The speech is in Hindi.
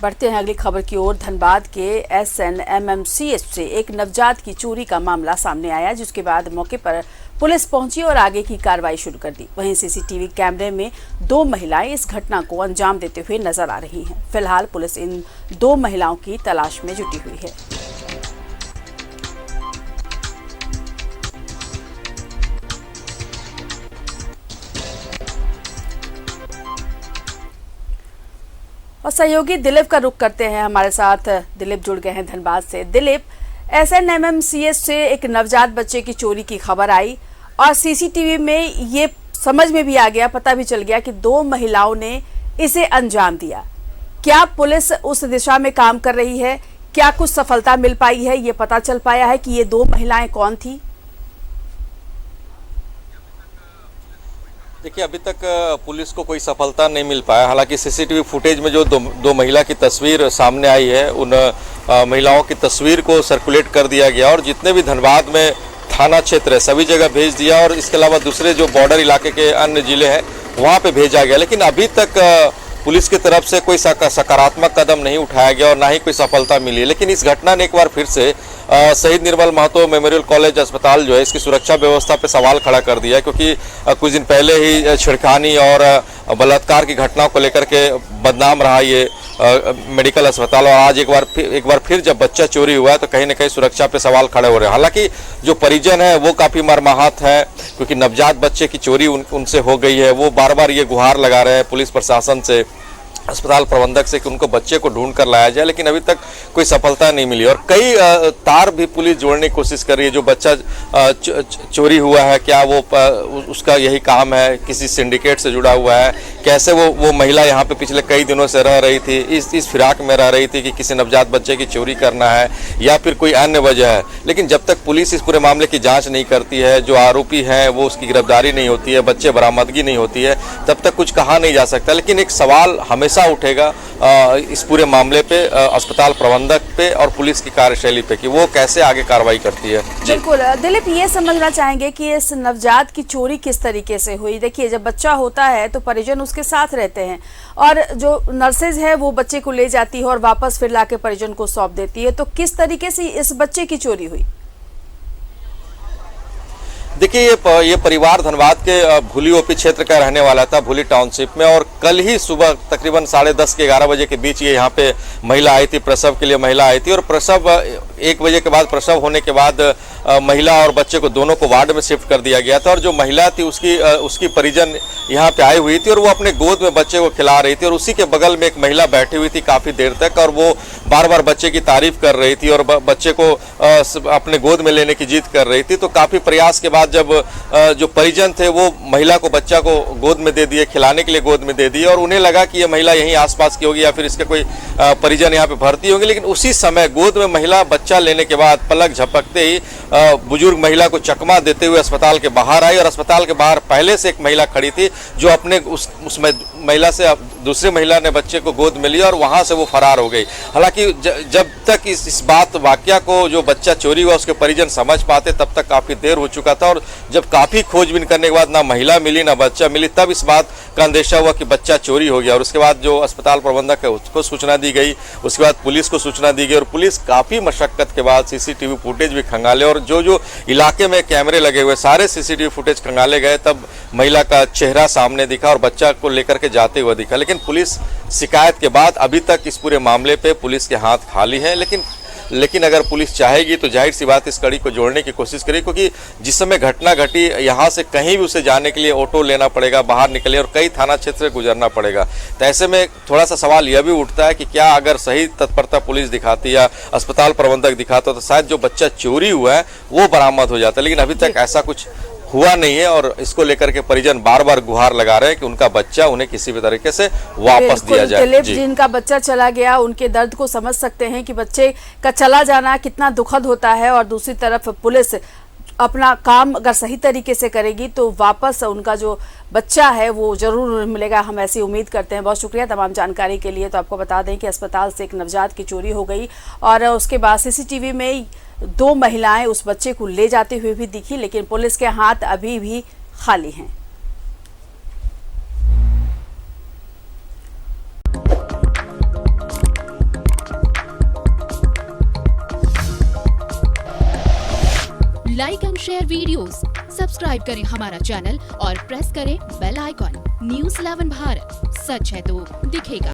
बढ़ते हैं अगली खबर की ओर। धनबाद के SNMMCH से एक नवजात की चोरी का मामला सामने आया, जिसके बाद मौके पर पुलिस पहुंची और आगे की कार्रवाई शुरू कर दी। वहीं सीसीटीवी कैमरे में 2 महिलाएं इस घटना को अंजाम देते हुए नजर आ रही हैं। फिलहाल पुलिस इन 2 महिलाओं की तलाश में जुटी हुई है। और सहयोगी दिलीप का रुख करते हैं। हमारे साथ दिलीप जुड़ गए हैं धनबाद से। दिलीप, SNMMCH से एक नवजात बच्चे की चोरी की खबर आई और सीसीटीवी में ये समझ में भी आ गया, पता भी चल गया कि 2 महिलाओं ने इसे अंजाम दिया। क्या पुलिस उस दिशा में काम कर रही है? क्या कुछ सफलता मिल पाई है? ये पता चल पाया है कि ये 2 महिलाएं कौन थी? देखिए, अभी तक पुलिस को कोई सफलता नहीं मिल पाया। हालांकि सीसीटीवी फुटेज में जो दो महिला की तस्वीर सामने आई है, उन महिलाओं की तस्वीर को सर्कुलेट कर दिया गया और जितने भी धनबाद में थाना क्षेत्र है सभी जगह भेज दिया और इसके अलावा दूसरे जो बॉर्डर इलाके के अन्य जिले हैं वहाँ पे भेजा गया। लेकिन अभी तक पुलिस की तरफ से कोई सकारात्मक कदम नहीं उठाया गया और ना ही कोई सफलता मिली। लेकिन इस घटना ने एक बार फिर से शहीद निर्मल महतो मेमोरियल कॉलेज अस्पताल जो है इसकी सुरक्षा व्यवस्था पे सवाल खड़ा कर दिया है, क्योंकि कुछ दिन पहले ही छिड़खानी और बलात्कार की घटनाओं को लेकर के बदनाम रहा ये मेडिकल अस्पताल। और आज एक बार फिर जब बच्चा चोरी हुआ है तो कहीं ना कहीं सुरक्षा पे सवाल खड़े हो रहे हैं। हालांकि जो परिजन है वो काफ़ी मर्माहत है, क्योंकि नवजात बच्चे की चोरी उनसे हो गई है। वो बार बार ये गुहार लगा रहे हैं पुलिस प्रशासन से, अस्पताल प्रबंधक से कि उनको बच्चे को ढूंढ कर लाया जाए, लेकिन अभी तक कोई सफलता नहीं मिली। और कई तार भी पुलिस जोड़ने की कोशिश कर रही है। जो बच्चा चोरी हुआ है, क्या वो उसका यही काम है, किसी सिंडिकेट से जुड़ा हुआ है, कैसे वो महिला यहाँ पे पिछले कई दिनों से रह रही थी, इस फिराक में रह रही थी कि किसी नवजात बच्चे की चोरी करना है या फिर कोई अन्य वजह है। लेकिन जब तक पुलिस इस पूरे मामले की जाँच नहीं करती है, जो आरोपी हैं वो उसकी गिरफ्तारी नहीं होती है, बच्चे बरामदगी नहीं होती है, तब तक कुछ कहा नहीं जा सकता। लेकिन एक सवाल हमेशा उठेगा इस पूरे मामले पे, अस्पताल प्रबंधक पे और पुलिस की कार्यशैली पे कि वो कैसे आगे कार्रवाई करती है। बिल्कुल दिलीप, ये समझना चाहेंगे कि इस नवजात की चोरी किस तरीके से हुई। देखिए, जब बच्चा होता है तो परिजन उसके साथ रहते हैं और जो नर्सेज है वो बच्चे को ले जाती है और वापस फिर लाके परिजन को सौंप देती है। तो किस तरीके से इस बच्चे की चोरी हुई? देखिए, ये परिवार धनबाद के भूली ओपी क्षेत्र का रहने वाला था, भूली टाउनशिप में। और कल ही सुबह तकरीबन 10:30 के 11 बजे के बीच ये यहाँ पे महिला आई थी, प्रसव के लिए महिला आई थी। और प्रसव 1 बजे के बाद प्रसव होने के बाद महिला और बच्चे को दोनों को वार्ड में शिफ्ट कर दिया गया था। और जो महिला थी उसकी परिजन यहाँ पे आई हुई थी और वो अपने गोद में बच्चे को खिला रही थी। और उसी के बगल में एक महिला बैठी हुई थी काफ़ी देर तक और वो बार बार बच्चे की तारीफ कर रही थी और बच्चे को अपने गोद में लेने की जिद कर रही थी। तो काफ़ी प्रयास के बाद जब जो परिजन थे वो महिला को बच्चा को गोद में दे दिए, खिलाने के लिए गोद में दे दिए और उन्हें लगा कि ये महिला यहीं आसपास की होगी या फिर इसके कोई परिजन यहाँ पे भर्ती होंगे। लेकिन उसी समय गोद में महिला बच्चा लेने के बाद पलक झपकते ही बुजुर्ग महिला को चकमा देते हुए अस्पताल के बाहर आई। और अस्पताल के बाहर पहले से एक महिला खड़ी थी जो अपने उस महिला से दूसरी महिला ने बच्चे को गोद में लिया और वहां से वो फरार हो गई। हालांकि जब तक इस वाकया को जो बच्चा चोरी हुआ उसके परिजन समझ पाते तब तक काफ़ी देर हो चुका था। और जब काफ़ी खोजबीन करने के बाद ना महिला मिली ना बच्चा मिली, तब इस बात का अंदेशा हुआ कि बच्चा चोरी हो गया। और उसके बाद जो अस्पताल प्रबंधक है उसको सूचना दी गई, उसके बाद पुलिस को सूचना दी गई और पुलिस काफ़ी मशक्कत के बाद सीसीटीवी फुटेज भी खंगाले और जो इलाके में कैमरे लगे हुए सारे सीसीटीवी फुटेज खंगाले गए, तब महिला का चेहरा सामने दिखा और बच्चा को लेकर के जाते हुए दिखा। लेकिन पुलिस शिकायत के बाद अभी तक इस पूरे मामले पे पुलिस के हाथ खाली हैं। लेकिन अगर पुलिस चाहेगी तो जाहिर सी बात इस कड़ी को जोड़ने की कोशिश करेगी, क्योंकि जिस समय घटना घटी यहाँ से कहीं भी उसे जाने के लिए ऑटो लेना पड़ेगा, बाहर निकले और कई थाना क्षेत्र से गुजरना पड़ेगा। तो ऐसे में थोड़ा सा सवाल यह भी उठता है कि क्या अगर सही तत्परता पुलिस दिखाती या अस्पताल प्रबंधक दिखाता तो शायद जो बच्चा चोरी हुआ है वो बरामद हो जाता। लेकिन अभी तक ऐसा कुछ हुआ नहीं है और इसको लेकर के परिजन बार बार गुहार लगा रहे हैं कि उनका बच्चा उन्हें किसी भी तरीके से वापस दिया जाए। दिलीप, जिनका बच्चा चला गया उनके दर्द को समझ सकते हैं कि बच्चे का चला जाना कितना दुखद होता है। और दूसरी तरफ पुलिस अपना काम अगर सही तरीके से करेगी तो वापस उनका जो बच्चा है वो जरूर मिलेगा, हम ऐसी उम्मीद करते हैं। बहुत शुक्रिया तमाम जानकारी के लिए। तो आपको बता दें कि अस्पताल से एक नवजात की चोरी हो गई और उसके बाद सीसीटीवी में 2 महिलाएं उस बच्चे को ले जाते हुए भी दिखी, लेकिन पुलिस के हाथ अभी भी खाली हैं। Like and share videos, subscribe करें हमारा चैनल और प्रेस करें बेल आइकॉन। News 11 भारत, सच है तो दिखेगा।